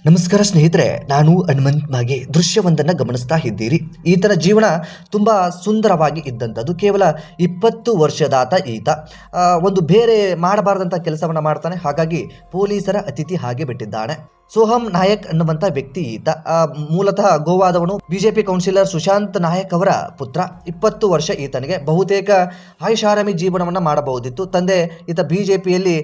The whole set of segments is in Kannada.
ನಮಸ್ಕಾರ ಸ್ನೇಹಿತರೆ, ನಾನು ಹನುಮಂತ್ ಮಾಗೆ. ದೃಶ್ಯವೊಂದನ್ನು ಗಮನಿಸ್ತಾ ಇದ್ದೀರಿ. ಈತನ ಜೀವನ ತುಂಬ ಸುಂದರವಾಗಿ ಇದ್ದಂಥದ್ದು. ಕೇವಲ 20 ವರ್ಷದಾತ ಈತ ಒಂದು ಬೇರೆ ಮಾಡಬಾರದಂಥ ಕೆಲಸವನ್ನು ಮಾಡ್ತಾನೆ. ಹಾಗಾಗಿ ಪೊಲೀಸರ ಅತಿಥಿ ಹಾಗೆ ಬಿಟ್ಟಿದ್ದಾನೆ. ಸೋಹಂ ನಾಯಕ್ ಅನ್ನುವಂಥ ವ್ಯಕ್ತಿ ಈತ. ಮೂಲತಃ ಗೋವಾದವನು. ಬಿಜೆಪಿ ಕೌನ್ಸಿಲರ್ ಸುಶಾಂತ್ ನಾಯಕ್ ಅವರ ಪುತ್ರ. 20 ವರ್ಷ ಈತನಿಗೆ. ಬಹುತೇಕ ಐಷಾರಾಮಿ ಜೀವನವನ್ನು ಮಾಡಬಹುದಿತ್ತು. ತಂದೆ ಈತ ಬಿಜೆಪಿಯಲ್ಲಿ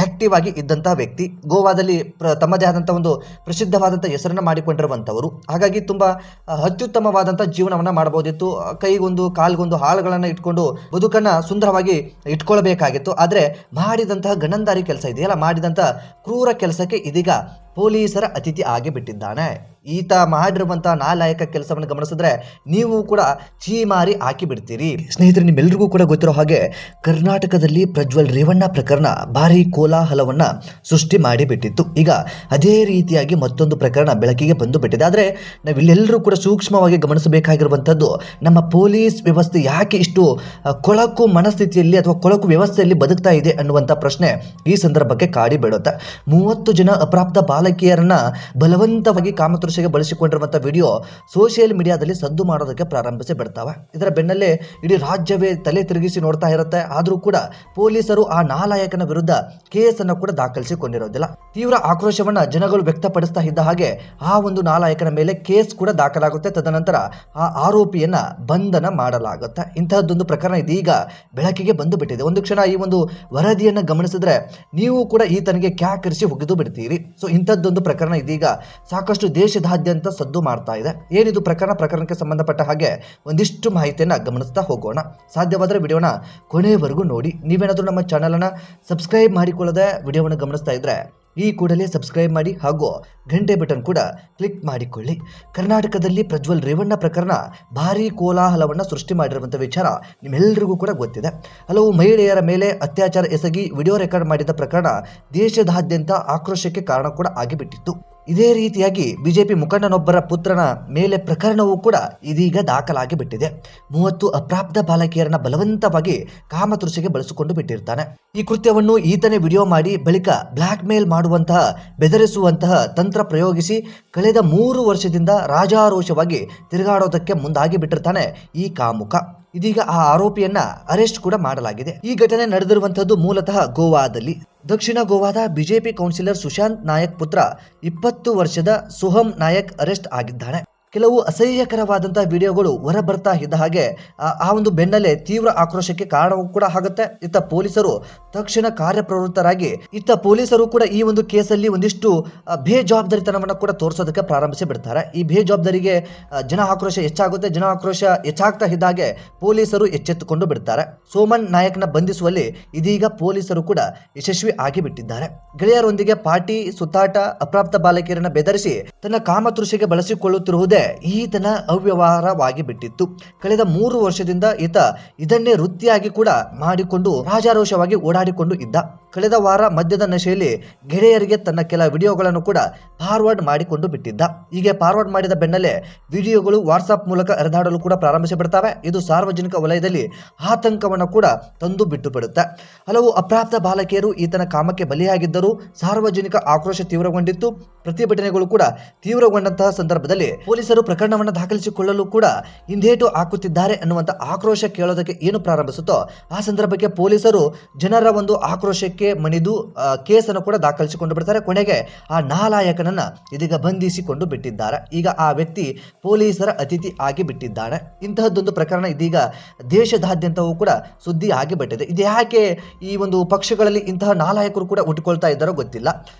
ಆಕ್ಟಿವ್ ಆಗಿ ಇದ್ದಂತಹ ವ್ಯಕ್ತಿ. ಗೋವಾದಲ್ಲಿ ತಮ್ಮದೇ ಆದಂಥ ಒಂದು ಪ್ರಸಿದ್ಧವಾದಂಥ ಹೆಸರನ್ನು ಮಾಡಿಕೊಂಡಿರುವಂಥವರು. ಹಾಗಾಗಿ ತುಂಬ ಅತ್ಯುತ್ತಮವಾದಂಥ ಜೀವನವನ್ನು ಮಾಡಬಹುದಿತ್ತು. ಕೈಗೊಂದು ಕಾಲ್ಗೊಂದು ಹಾಳುಗಳನ್ನು ಇಟ್ಕೊಂಡು ಬದುಕನ್ನು ಸುಂದರವಾಗಿ ಇಟ್ಕೊಳ್ಬೇಕಾಗಿತ್ತು. ಆದರೆ ಮಾಡಿದಂತಹ ಗಣಂದಾರಿ ಕೆಲಸ ಇದೆಯಲ್ಲ, ಮಾಡಿದಂಥ ಕ್ರೂರ ಕೆಲಸಕ್ಕೆ ಇದೀಗ ಪೊಲೀಸರ ಅತಿಥಿ ಆಗಿ ಬಿಟ್ಟಿದ್ದಾನೆ. ಈತ ಮಾಡಿರುವಂತಹ ನಾಲಾಯಕ ಕೆಲಸವನ್ನು ಗಮನಿಸಿದ್ರೆ ನೀವು ಕೂಡ ಚೀಮಾರಿ ಹಾಕಿ ಬಿಡ್ತೀರಿ. ಸ್ನೇಹಿತರೆ, ನಿಮ್ಮೆಲ್ಲರಿಗೂ ಕೂಡ ಗೊತ್ತಿರೋ ಹಾಗೆ ಕರ್ನಾಟಕದಲ್ಲಿ ಪ್ರಜ್ವಲ್ ರೇವಣ್ಣ ಪ್ರಕರಣ ಭಾರಿ ಕೋಲಾಹಲವನ್ನ ಸೃಷ್ಟಿ ಮಾಡಿಬಿಟ್ಟಿತ್ತು. ಈಗ ಅದೇ ರೀತಿಯಾಗಿ ಮತ್ತೊಂದು ಪ್ರಕರಣ ಬೆಳಕಿಗೆ ಬಂದು ಬಿಟ್ಟಿದೆ. ಆದರೆ ನಾವಿಲ್ಲೆಲ್ಲರೂ ಕೂಡ ಸೂಕ್ಷ್ಮವಾಗಿ ಗಮನಿಸಬೇಕಾಗಿರುವಂಥದ್ದು, ನಮ್ಮ ಪೊಲೀಸ್ ವ್ಯವಸ್ಥೆ ಯಾಕೆ ಇಷ್ಟು ಕೊಳಕು ಮನಸ್ಥಿತಿಯಲ್ಲಿ ಅಥವಾ ಕೊಳಕು ವ್ಯವಸ್ಥೆಯಲ್ಲಿ ಬದುಕ್ತಾ ಇದೆ ಅನ್ನುವಂಥ ಪ್ರಶ್ನೆ ಈ ಸಂದರ್ಭಕ್ಕೆ ಕಾಡಿ ಬಿಡುತ್ತೆ. 30 ಜನ ಅಪ್ರಾಪ್ತ ಬಾಲಕಿಯರನ್ನ ಬಲವಂತವಾಗಿ ಕಾಮತೃಷೆಗೆ ಬಳಸಿಕೊಂಡಿರುವಂಥ ವಿಡಿಯೋ ಸೋಷಿಯಲ್ ಮೀಡಿಯಾದಲ್ಲಿ ಸದ್ದು ಮಾಡೋದಕ್ಕೆ ಪ್ರಾರಂಭಿಸಿ ಬಿಡ್ತಾವೆ. ಇದರ ಬೆನ್ನಲ್ಲೇ ಇಡೀ ರಾಜ್ಯವೇ ತಲೆ ತಿರುಗಿಸಿ ನೋಡ್ತಾ ಇರುತ್ತೆ. ಆದರೂ ಕೂಡ ಪೊಲೀಸರು ಆ ನಾಲಾಯಕನ ವಿರುದ್ಧ ಕೇಸನ್ನು ಕೂಡ ದಾಖಲಿಸಿಕೊಂಡಿರೋದಿಲ್ಲ. ತೀವ್ರ ಆಕ್ರೋಶವನ್ನ ಜನಗಳು ವ್ಯಕ್ತಪಡಿಸ್ತಾ ಇದ್ದ ಹಾಗೆ ಆ ಒಂದು ನಾಲಾಯಕನ ಮೇಲೆ ಕೇಸ್ ಕೂಡ ದಾಖಲಾಗುತ್ತೆ. ತದನಂತರ ಆ ಆರೋಪಿಯನ್ನ ಬಂಧನ ಮಾಡಲಾಗುತ್ತೆ. ಇಂತಹದ್ದೊಂದು ಪ್ರಕರಣ ಇದೀಗ ಬೆಳಕಿಗೆ ಬಂದು ಬಿಟ್ಟಿದೆ. ಒಂದು ಕ್ಷಣ ಈ ಒಂದು ವರದಿಯನ್ನು ಗಮನಿಸಿದ್ರೆ ನೀವು ಕೂಡ ಈತನಿಗೆ ಕ್ಯಾಕರಿಸಿ ಒಗೆದು ಬಿಡ್ತೀರಿ. ಸೊ ಇಂಥದ್ದೊಂದು ಪ್ರಕರಣ ಇದೀಗ ಸಾಕಷ್ಟು ದೇಶದಾದ್ಯಂತ ಸದ್ದು ಮಾಡ್ತಾ ಇದೆ. ಏನಿದು ಪ್ರಕರಣಕ್ಕೆ ಸಂಬಂಧಪಟ್ಟ ಹಾಗೆ ಒಂದಿಷ್ಟು ಮಾಹಿತಿಯನ್ನು ಗಮನಿಸ್ತಾ ಹೋಗೋಣ. ಸಾಧ್ಯವಾದರೆ ವಿಡಿಯೋನ ಕೊನೆಯವರೆಗೂ ನೋಡಿ. ನೀವೇನಾದರೂ ನಮ್ಮ ಚಾನಲನ್ನು ಸಬ್ಸ್ಕ್ರೈಬ್ ಮಾಡಿಕೊಳ್ಳದೆ ವಿಡಿಯೋವನ್ನು ಗಮನಿಸ್ತಾ ಇದ್ರೆ ಈ ಕೂಡಲೇ ಸಬ್ಸ್ಕ್ರೈಬ್ ಮಾಡಿ ಹಾಗೂ ಗಂಟೆ ಬಟನ್ ಕೂಡ ಕ್ಲಿಕ್ ಮಾಡಿಕೊಳ್ಳಿ. ಕರ್ನಾಟಕದಲ್ಲಿ ಪ್ರಜ್ವಲ್ ರೇವಣ್ಣ ಪ್ರಕರಣ ಭಾರೀ ಕೋಲಾಹಲವನ್ನು ಸೃಷ್ಟಿ ಮಾಡಿರುವಂಥ ವಿಚಾರ ನಿಮ್ಮೆಲ್ಲರಿಗೂ ಕೂಡ ಗೊತ್ತಿದೆ. ಹಲವು ಮಹಿಳೆಯರ ಮೇಲೆ ಅತ್ಯಾಚಾರ ಎಸಗಿ ವಿಡಿಯೋ ರೆಕಾರ್ಡ್ ಮಾಡಿದ ಪ್ರಕರಣ ದೇಶದಾದ್ಯಂತ ಆಕ್ರೋಶಕ್ಕೆ ಕಾರಣ ಕೂಡ ಆಗಿಬಿಟ್ಟಿತ್ತು. ಇದೇ ರೀತಿಯಾಗಿ ಬಿಜೆಪಿ ಮುಖಂಡನೊಬ್ಬರ ಪುತ್ರನ ಮೇಲೆ ಪ್ರಕರಣವೂ ಕೂಡ ಇದೀಗ ದಾಖಲಾಗಿ ಬಿಟ್ಟಿದೆ. 30 ಅಪ್ರಾಪ್ತ ಬಾಲಕಿಯರನ್ನ ಬಲವಂತವಾಗಿ ಕಾಮತೃಷೆಗೆ ಬಳಸಿಕೊಂಡು ಬಿಟ್ಟಿರ್ತಾನೆ. ಈ ಕೃತ್ಯವನ್ನು ಈತನೇ ವಿಡಿಯೋ ಮಾಡಿ ಬಳಿಕ ಬ್ಲಾಕ್ ಮೇಲ್ ಮಾಡುವಂತಹ, ಬೆದರಿಸುವಂತಹ ತಂತ್ರ ಪ್ರಯೋಗಿಸಿ ಕಳೆದ 3 ವರ್ಷದಿಂದ ರಾಜಾರೋಷವಾಗಿ ತಿರುಗಾಡೋದಕ್ಕೆ ಮುಂದಾಗಿ ಬಿಟ್ಟಿರ್ತಾನೆ ಈ ಕಾಮುಕ. ಇದೀಗ ಆ ಆರೋಪಿಯನ್ನ ಅರೆಸ್ಟ್ ಕೂಡ ಮಾಡಲಾಗಿದೆ. ಈ ಘಟನೆ ನಡೆದಿರುವಂತಹದ್ದು ಮೂಲತಃ ಗೋವಾದಲ್ಲಿ. ದಕ್ಷಿಣ ಗೋವಾದ ಬಿಜೆಪಿ ಕೌನ್ಸಿಲರ್ ಸುಶಾಂತ್ ನಾಯಕ್ ಪುತ್ರ 20 ವರ್ಷದ ಸೋಹಂ ನಾಯಕ್ ಅರೆಸ್ಟ್ ಆಗಿದ್ದಾನೆ. ಕೆಲವು ಅಸಹ್ಯಕರವಾದಂತಹ ವಿಡಿಯೋಗಳು ಹೊರಬರ್ತಾ ಇದ್ದ ಹಾಗೆ ಆ ಒಂದು ಬೆನ್ನಲ್ಲೇ ತೀವ್ರ ಆಕ್ರೋಶಕ್ಕೆ ಕಾರಣವೂ ಕೂಡ ಆಗುತ್ತೆ. ಇತ್ತ ಪೊಲೀಸರು ತಕ್ಷಣ ಕಾರ್ಯಪ್ರವೃತ್ತರಾಗಿ ಪೊಲೀಸರು ಕೂಡ ಈ ಒಂದು ಕೇಸಲ್ಲಿ ಒಂದಿಷ್ಟು ಬೇಜವಾಬ್ದಾರಿತನವನ್ನು ಕೂಡ ತೋರಿಸೋದಕ್ಕೆ ಪ್ರಾರಂಭಿಸಿ ಬಿಡ್ತಾರೆ. ಈ ಬೇಜವಾಬ್ದಾರಿಗೆ ಜನ ಆಕ್ರೋಶ ಹೆಚ್ಚಾಗುತ್ತೆ. ಜನ ಆಕ್ರೋಶ ಹೆಚ್ಚಾಗ್ತಾ ಇದ್ದಾಗೆ ಪೊಲೀಸರು ಎಚ್ಚೆತ್ತುಕೊಂಡು ಬಿಡ್ತಾರೆ. ಸೋಮನ್ ನಾಯಕ್ನ ಬಂಧಿಸುವಲ್ಲಿ ಇದೀಗ ಪೊಲೀಸರು ಕೂಡ ಯಶಸ್ವಿ ಆಗಿಬಿಟ್ಟಿದ್ದಾರೆ. ಗೆಳೆಯರೊಂದಿಗೆ ಪಾರ್ಟಿ ಸುತ್ತಾಟ, ಅಪ್ರಾಪ್ತ ಬಾಲಕಿಯರನ್ನ ಬೆದರಿಸಿ ತನ್ನ ಕಾಮತೃಷೆಗೆ ಬಳಸಿಕೊಳ್ಳುತ್ತಿರುವುದೇ ಈತನ ಅವ್ಯವಹಾರವಾಗಿ ಬಿಟ್ಟಿತ್ತು. ಕಳೆದ 3 ವರ್ಷದಿಂದ ಈತ ಇದನ್ನೇ ವೃತ್ತಿಯಾಗಿ ಕೂಡ ಮಾಡಿಕೊಂಡು ರಾಜಾರೋಷವಾಗಿ ಓಡಾಡಿಕೊಂಡು ಇದ್ದ. ಕಳೆದ ವಾರ ಮದ್ಯದ ನಶೆಯಲ್ಲಿ ಗೆಳೆಯರಿಗೆ ತನ್ನ ಕೆಲ ವಿಡಿಯೋಗಳನ್ನು ಕೂಡ ಫಾರ್ವರ್ಡ್ ಮಾಡಿಕೊಂಡು ಬಿಟ್ಟಿದ್ದ. ಹೀಗೆ ಫಾರ್ವರ್ಡ್ ಮಾಡಿದ ಬೆನ್ನಲ್ಲೇ ವಿಡಿಯೋಗಳು ವಾಟ್ಸಾಪ್ ಮೂಲಕ ಹರಿದಾಡಲು ಕೂಡ ಪ್ರಾರಂಭಿಸಿಬಿಡ್ತವೆ. ಇದು ಸಾರ್ವಜನಿಕ ವಲಯದಲ್ಲಿ ಆತಂಕವನ್ನು ಕೂಡ ತಂದು ಬಿಟ್ಟು ಬಿಡುತ್ತೆ. ಹಲವು ಅಪ್ರಾಪ್ತ ಬಾಲಕಿಯರು ಈತನ ಕಾಮಕ್ಕೆ ಬಲಿಯಾಗಿದ್ದರು. ಸಾರ್ವಜನಿಕ ಆಕ್ರೋಶ ತೀವ್ರಗೊಂಡಿತ್ತು. ಪ್ರತಿಭಟನೆಗಳು ಕೂಡ ತೀವ್ರಗೊಂಡಂತಹ ಸಂದರ್ಭದಲ್ಲಿ ಪೊಲೀಸರು ಪ್ರಕರಣವನ್ನು ದಾಖಲಿಸಿಕೊಳ್ಳಲು ಕೂಡ ಹಿಂದೇಟು ಹಾಕುತ್ತಿದ್ದಾರೆ ಅನ್ನುವಂಥ ಆಕ್ರೋಶ ಕೇಳೋದಕ್ಕೆ ಏನು ಪ್ರಾರಂಭಿಸುತ್ತೋ ಆ ಸಂದರ್ಭಕ್ಕೆ ಪೊಲೀಸರು ಜನರ ಒಂದು ಆಕ್ರೋಶಕ್ಕೆ ಮಣಿದು ಕೇಸನ್ನು ಕೂಡ ದಾಖಲಿಸಿಕೊಂಡು ಬಿಡ್ತಾರೆ. ಕೊನೆಗೆ ಆ ನಾಲಾಯಕನನ್ನ ಇದೀಗ ಬಂಧಿಸಿಕೊಂಡು ಬಿಟ್ಟಿದ್ದಾರೆ. ಈಗ ಆ ವ್ಯಕ್ತಿ ಪೊಲೀಸರ ಅತಿಥಿ ಆಗಿ ಬಿಟ್ಟಿದ್ದಾನೆ. ಇಂತಹದ್ದೊಂದು ಪ್ರಕರಣ ಇದೀಗ ದೇಶದಾದ್ಯಂತವೂ ಕೂಡ ಸುದ್ದಿ ಆಗಿಬಿಟ್ಟಿದೆ. ಇದು ಯಾಕೆ ಈ ಒಂದು ಪಕ್ಷಗಳಲ್ಲಿ ಇಂತಹ ನಾಲಾಯಕರು ಕೂಡ ಹುಟ್ಟಿಕೊಳ್ತಾ ಇದ್ದಾರೋ ಗೊತ್ತಿಲ್ಲ.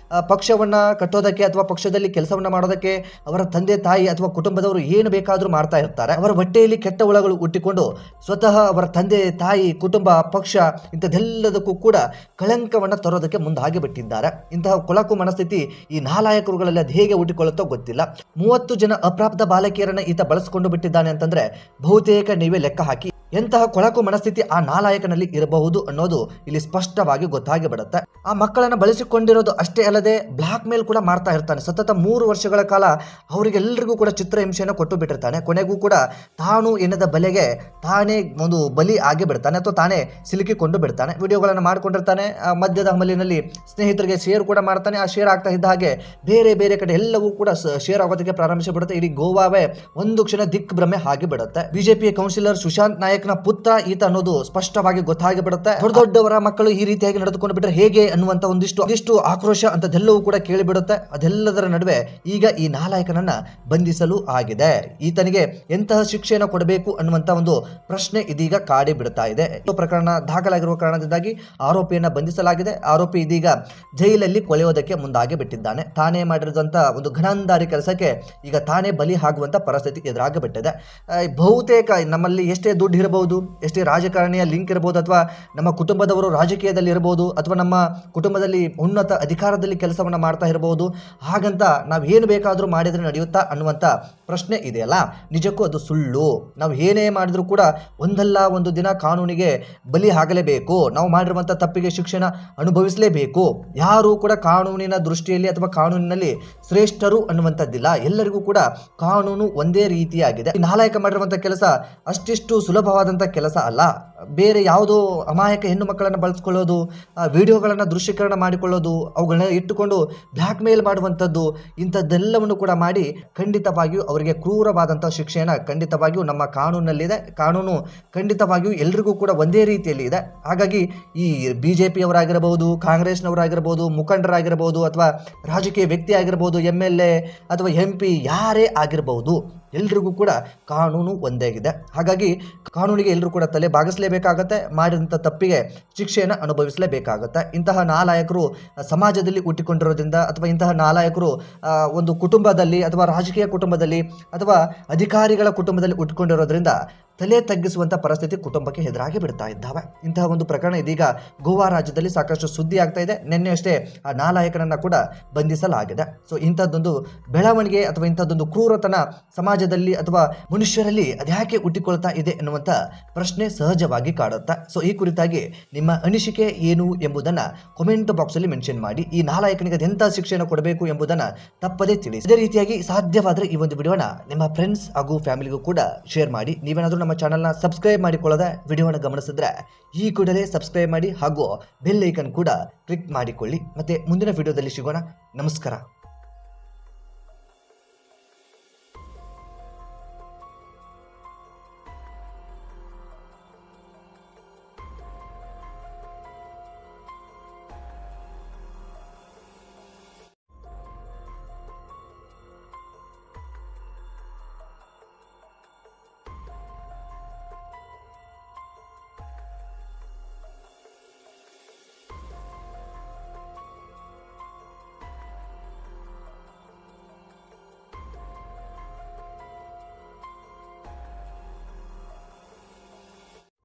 ಪಕ್ಷವನ್ನ ಕಟ್ಟೋದಕ್ಕೆ ಅಥವಾ ಪಕ್ಷದಲ್ಲಿ ಕೆಲಸವನ್ನ ಮಾಡೋದಕ್ಕೆ ಅವರ ತಂದೆ ತಾಯಿ ಅಥವಾ ಕುಟುಂಬದವರು ಏನು ಬೇಕಾದರೂ ಮಾಡ್ತಾ ಇರ್ತಾರೆ. ಅವರ ಹೊಟ್ಟೆಯಲ್ಲಿ ಕೆಟ್ಟ ಹುಳಗಳು ಹುಟ್ಟಿಕೊಂಡು ಸ್ವತಃ ಅವರ ತಂದೆ ತಾಯಿ, ಕುಟುಂಬ, ಪಕ್ಷ ಇಂಥದ್ದೆಲ್ಲದಕ್ಕೂ ಕೂಡ ಕಳಂಕವನ್ನು ತರೋದಕ್ಕೆ ಮುಂದಾಗಿ ಬಿಟ್ಟಿದ್ದಾರೆ. ಇಂತಹ ಕೊಳಕು ಮನಸ್ಥಿತಿ ಈ ನಾಲಾಯಕರುಗಳಲ್ಲಿ ಅದು ಹೇಗೆ ಹುಟ್ಟಿಕೊಳ್ಳುತ್ತೋ ಗೊತ್ತಿಲ್ಲ. 30 ಜನ ಅಪ್ರಾಪ್ತ ಬಾಲಕಿಯರನ್ನ ಈತ ಬಳಸಿಕೊಂಡು ಬಿಟ್ಟಿದ್ದಾನೆ ಅಂತಂದ್ರೆ ಬಹುತೇಕ ನೀವೇ ಲೆಕ್ಕ ಹಾಕಿ ಎಂತಹ ಕೊಳಕು ಮನಸ್ಥಿತಿ ಆ ನಾಲಾಯಕನಲ್ಲಿ ಇರಬಹುದು ಅನ್ನೋದು ಇಲ್ಲಿ ಸ್ಪಷ್ಟವಾಗಿ ಗೊತ್ತಾಗಿ ಬಿಡುತ್ತೆ. ಆ ಮಕ್ಕಳನ್ನ ಬಳಸಿಕೊಂಡಿರೋದು ಅಷ್ಟೇ ಅಲ್ಲದೆ ಬ್ಲಾಕ್ ಮೇಲ್ ಕೂಡ ಮಾಡ್ತಾ ಇರ್ತಾನೆ. ಸತತ 3 ವರ್ಷಗಳ ಕಾಲ ಅವರಿಗೆಲ್ಲರಿಗೂ ಕೂಡ ಚಿತ್ರಹಿಂಸೆಯನ್ನು ಕೊಟ್ಟು ಬಿಟ್ಟಿರ್ತಾನೆ. ಕೊನೆಗೂ ಕೂಡ ತಾನು ಎನ್ನದ ಬಲೆಗೆ ತಾನೇ ಒಂದು ಬಲಿ ಆಗಿ ಬಿಡ್ತಾನೆ ಅಥವಾ ತಾನೇ ಸಿಲುಕಿಕೊಂಡು ಬಿಡ್ತಾನೆ. ವಿಡಿಯೋಗಳನ್ನು ಮಾಡ್ಕೊಂಡಿರ್ತಾನೆ. ಮಧ್ಯದ ಹಮಲಿನಲ್ಲಿ ಸ್ನೇಹಿತರಿಗೆ ಶೇರ್ ಕೂಡ ಮಾಡ್ತಾನೆ. ಆ ಶೇರ್ ಆಗ್ತಾ ಇದ್ದ ಹಾಗೆ ಬೇರೆ ಬೇರೆ ಕಡೆ ಎಲ್ಲವೂ ಕೂಡ ಶೇರ್ ಆಗೋದಕ್ಕೆ ಪ್ರಾರಂಭಿಸಿಬಿಡುತ್ತೆ. ಇಡೀ ಗೋವಾವೇ ಒಂದು ಕ್ಷಣ ದಿಗ್ಭ್ರಮೆ ಆಗಿ ಬಿಡುತ್ತೆ. ಬಿಜೆಪಿ ಕೌನ್ಸಿಲರ್ ಸುಶಾಂತ್ ನಾಯಕ್ನ ಪುತ್ರ ಈತ ಅನ್ನೋದು ಸ್ಪಷ್ಟವಾಗಿ ಗೊತ್ತಾಗಿ ಬಿಡುತ್ತೆ. ದೊಡ್ಡವರ ಮಕ್ಕಳು ಈ ರೀತಿಯಾಗಿ ನಡೆದುಕೊಂಡು ಬಿಟ್ಟರೆ ಹೇಗೆ ಅನ್ನುವಂತ ಒಂದಿಷ್ಟು ಆಕ್ರೋಶ ಅಂತದೆಲ್ಲವೂ ಕೂಡ ಕೇಳಿಬಿಡುತ್ತೆ. ಅದೆಲ್ಲದರ ನಡುವೆ ಈಗ ಈ ನಾಲಾಯಕನನ್ನ ಬಂಧಿಸಲು ಆಗಿದೆ. ಈತನಿಗೆ ಎಂತಹ ಶಿಕ್ಷೆಯನ್ನು ಕೊಡಬೇಕು ಅನ್ನುವಂತ ಒಂದು ಪ್ರಶ್ನೆ ಇದೀಗ ಕಾಡಿ ಬಿಡುತ್ತಾ ಇದೆ. ಪ್ರಕರಣ ದಾಖಲಾಗಿರುವ ಕಾರಣದಿಂದಾಗಿ ಆರೋಪಿಯನ್ನ ಬಂಧಿಸಲಾಗಿದೆ. ಆರೋಪಿ ಇದೀಗ ಜೈಲಲ್ಲಿ ಕೊಳೆಯೋದಕ್ಕೆ ಮುಂದಾಗಿ ಬಿಟ್ಟಿದ್ದಾನೆ. ತಾನೇ ಮಾಡಿರುವಂತ ಒಂದು ಘನಂದಾರಿ ಕೆಲಸಕ್ಕೆ ಈಗ ತಾನೇ ಬಲಿ ಆಗುವಂತ ಪರಿಸ್ಥಿತಿ ಎದುರಾಗಿ ಬಿಟ್ಟಿದೆ. ಬಹುತೇಕ ನಮ್ಮಲ್ಲಿ ಎಷ್ಟೇ ದುಡ್ಡು ಇರಬಹುದು, ಎಷ್ಟೇ ರಾಜಕಾರಣಿಯ ಲಿಂಕ್ ಇರಬಹುದು, ಅಥವಾ ನಮ್ಮ ಕುಟುಂಬದವರು ರಾಜಕೀಯದಲ್ಲಿ ಇರಬಹುದು, ಅಥವಾ ನಮ್ಮ ಕುಟುಂಬದಲ್ಲಿ ಉನ್ನತ ಅಧಿಕಾರದಲ್ಲಿ ಕೆಲಸವನ್ನು ಮಾಡ್ತಾ ಇರಬಹುದು. ಹಾಗಂತ ನಾವು ಏನು ಬೇಕಾದರೂ ಮಾಡಿದ್ರೆ ನಡೆಯುತ್ತಾ ಅನ್ನುವಂಥ ಪ್ರಶ್ನೆ ಇದೆಯಲ್ಲ, ನಿಜಕ್ಕೂ ಅದು ಸುಳ್ಳು. ನಾವು ಏನೇ ಮಾಡಿದ್ರೂ ಕೂಡ ಒಂದಲ್ಲ ಒಂದು ದಿನ ಕಾನೂನಿಗೆ ಬಲಿ ಆಗಲೇಬೇಕು. ನಾವು ಮಾಡಿರುವಂಥ ತಪ್ಪಿಗೆ ಶಿಕ್ಷಣ ಅನುಭವಿಸಲೇಬೇಕು. ಯಾರೂ ಕೂಡ ಕಾನೂನಿನ ದೃಷ್ಟಿಯಲ್ಲಿ ಅಥವಾ ಕಾನೂನಿನಲ್ಲಿ ಶ್ರೇಷ್ಠರು ಅನ್ನುವಂಥದ್ದಿಲ್ಲ. ಎಲ್ಲರಿಗೂ ಕೂಡ ಕಾನೂನು ಒಂದೇ ರೀತಿಯಾಗಿದೆ. ಈ ನಾಲಾಯಕ ಮಾಡಿರುವಂಥ ಕೆಲಸ ಅಷ್ಟಿಷ್ಟು ಸುಲಭವಾದಂಥ ಕೆಲಸ ಅಲ್ಲ. ಬೇರೆ ಯಾವುದೋ ಅಮಾಯಕ ಹೆಣ್ಣು ಮಕ್ಕಳನ್ನು ಬಳಸ್ಕೊಳ್ಳೋದು, ವಿಡಿಯೋಗಳನ್ನು ದೃಶ್ಯೀಕರಣ ಮಾಡಿಕೊಳ್ಳೋದು, ಅವುಗಳನ್ನ ಇಟ್ಟುಕೊಂಡು ಬ್ಲ್ಯಾಕ್ ಮೇಲ್ ಮಾಡುವಂಥದ್ದು, ಇಂಥದ್ದೆಲ್ಲವನ್ನು ಕೂಡ ಮಾಡಿ ಖಂಡಿತವಾಗಿಯೂ ಅವರಿಗೆ ಕ್ರೂರವಾದಂಥ ಶಿಕ್ಷೆಯನ್ನು ಖಂಡಿತವಾಗಿಯೂ ನಮ್ಮ ಕಾನೂನಲ್ಲಿದೆ. ಕಾನೂನು ಖಂಡಿತವಾಗಿಯೂ ಎಲ್ರಿಗೂ ಕೂಡ ಒಂದೇ ರೀತಿಯಲ್ಲಿ ಇದೆ. ಹಾಗಾಗಿ ಈ BJP-ಅವರಾಗಿರಬಹುದು, ಕಾಂಗ್ರೆಸ್ನವರಾಗಿರ್ಬೋದು, ಮುಖಂಡರಾಗಿರ್ಬೋದು, ಅಥವಾ ರಾಜಕೀಯ ವ್ಯಕ್ತಿ ಆಗಿರ್ಬೋದು, MLA ಅಥವಾ MP ಯಾರೇ ಆಗಿರಬಹುದು, ಎಲ್ರಿಗೂ ಕೂಡ ಕಾನೂನು ಒಂದೇ ಇದೆ. ಹಾಗಾಗಿ ಕಾನೂನಿಗೆ ಎಲ್ಲರೂ ಕೂಡ ತಲೆ ಬಾಗಿಸಲೇಬೇಕಾಗತ್ತೆ. ಮಾಡಿದಂಥ ತಪ್ಪಿಗೆ ಶಿಕ್ಷೆಯನ್ನು ಅನುಭವಿಸಲೇಬೇಕಾಗತ್ತೆ. ಇಂತಹ ನಾಲಾಯಕರು ಸಮಾಜದಲ್ಲಿ ಹುಟ್ಟಿಕೊಂಡಿರೋದ್ರಿಂದ ಅಥವಾ ಇಂತಹ ನಾಲಾಯಕರು ಒಂದು ಕುಟುಂಬದಲ್ಲಿ ಅಥವಾ ರಾಜಕೀಯ ಕುಟುಂಬದಲ್ಲಿ ಅಥವಾ ಅಧಿಕಾರಿಗಳ ಕುಟುಂಬದಲ್ಲಿ ಹುಟ್ಟಿಕೊಂಡಿರೋದ್ರಿಂದ ತಲೆ ತಗ್ಗಿಸುವಂಥ ಪರಿಸ್ಥಿತಿ ಕುಟುಂಬಕ್ಕೆ ಎದುರಾಗಿ ಬಿಡ್ತಾ ಇದ್ದಾವೆ. ಇಂತಹ ಒಂದು ಪ್ರಕರಣ ಇದೀಗ ಗೋವಾ ರಾಜ್ಯದಲ್ಲಿ ಸಾಕಷ್ಟು ಸುದ್ದಿ ಆಗ್ತಾ ಇದೆ. ನಿನ್ನೆ ಅಷ್ಟೇ ಆ ನಾಲಾಯಕನನ್ನ ಕೂಡ ಬಂಧಿಸಲಾಗಿದೆ. ಸೊ ಇಂಥದ್ದೊಂದು ಬೆಳವಣಿಗೆ ಅಥವಾ ಇಂಥದ್ದೊಂದು ಕ್ರೂರತನ ಸಮಾಜದಲ್ಲಿ ಅಥವಾ ಮನುಷ್ಯರಲ್ಲಿ ಅದ್ಯಾಕೆ ಹುಟ್ಟಿಕೊಳ್ತಾ ಇದೆ ಎನ್ನುವಂಥ ಪ್ರಶ್ನೆ ಸಹಜವಾಗಿ ಕಾಡುತ್ತೆ. ಸೊ ಈ ಕುರಿತಾಗಿ ನಿಮ್ಮ ಅನಿಸಿಕೆ ಏನು ಎಂಬುದನ್ನು ಕಾಮೆಂಟ್ ಬಾಕ್ಸಲ್ಲಿ ಮೆನ್ಷನ್ ಮಾಡಿ. ಈ ನಾಲಾಯಕನಿಗೆ ಅದೆಂಥ ಶಿಕ್ಷೆಯನ್ನು ಕೊಡಬೇಕು ಎಂಬುದನ್ನು ತಪ್ಪದೇ ತಿಳಿಸಿ. ಇದೇ ರೀತಿಯಾಗಿ ಸಾಧ್ಯವಾದರೆ ಈ ಒಂದು ವಿಡಿಯೋನ ನಿಮ್ಮ ಫ್ರೆಂಡ್ಸ್ ಹಾಗೂ ಫ್ಯಾಮಿಲಿಗೂ ಕೂಡ ಶೇರ್ ಮಾಡಿ. ನೀವೇನಾದರೂ ನಮ್ಮ ಚಾನಲ್ನ ಸಬ್ಸ್ಕ್ರೈಬ್ ಮಾಡಿಕೊಳ್ಳದೆ ವಿಡಿಯೋನ ಗಮನಿಸಿದ್ರೆ ಈ ಕೂಡಲೇ ಸಬ್ಸ್ಕ್ರೈಬ್ ಮಾಡಿ ಹಾಗೂ ಬೆಲ್ ಐಕನ್ ಕೂಡ ಕ್ಲಿಕ್ ಮಾಡಿಕೊಳ್ಳಿ. ಮತ್ತೆ ಮುಂದಿನ ವಿಡಿಯೋದಲ್ಲಿ ಸಿಗೋಣ. ನಮಸ್ಕಾರ.